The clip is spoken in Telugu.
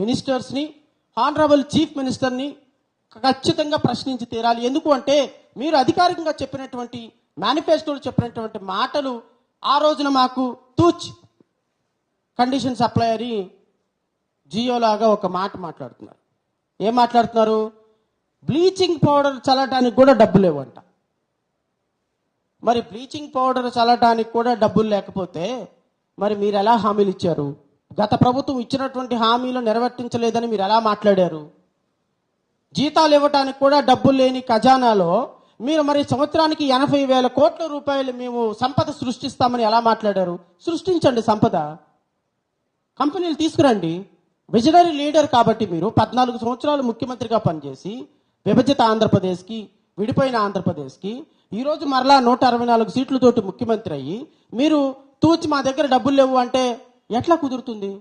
మినిస్టర్స్ని, హానరబుల్ చీఫ్ మినిస్టర్ని ఖచ్చితంగా ప్రశ్నించి తీరాలి. ఎందుకు అంటే మీరు అధికారికంగా చెప్పినటువంటి మేనిఫెస్టోలో చెప్పినటువంటి మాటలు ఆ రోజున మాకు తూచ్ కండిషన్ సప్లై అని జియోలాగా ఒక మాట మాట్లాడుతున్నారు. ఏం మాట్లాడుతున్నారు? బ్లీచింగ్ పౌడర్ చల్లటానికి కూడా డబ్బులు లేవంట. మరి బ్లీచింగ్ పౌడర్ చల్లటానికి కూడా డబ్బులు లేకపోతే మరి మీరు ఎలా హామీలు ఇచ్చారు? గత ప్రభుత్వం ఇచ్చినటువంటి హామీలు నెరవేర్తించలేదని మీరు ఎలా మాట్లాడారు? జీతాలు ఇవ్వడానికి కూడా డబ్బులు లేని ఖజానాలో మీరు మరి సంవత్సరానికి 80,000 కోట్ల రూపాయలు మేము సంపద సృష్టిస్తామని ఎలా మాట్లాడారు? సృష్టించండి సంపద, కంపెనీలు తీసుకురండి. విజనరీ లీడర్ కాబట్టి మీరు 14 సంవత్సరాలు ముఖ్యమంత్రిగా పనిచేసి విభజిత ఆంధ్రప్రదేశ్కి, విడిపోయిన ఆంధ్రప్రదేశ్కి ఈరోజు మరలా 164 సీట్లతోటి ముఖ్యమంత్రి అయ్యి మీరు తూచి మా దగ్గర డబ్బులు లేవు అంటే ఎట్లా కుదురుతుంది?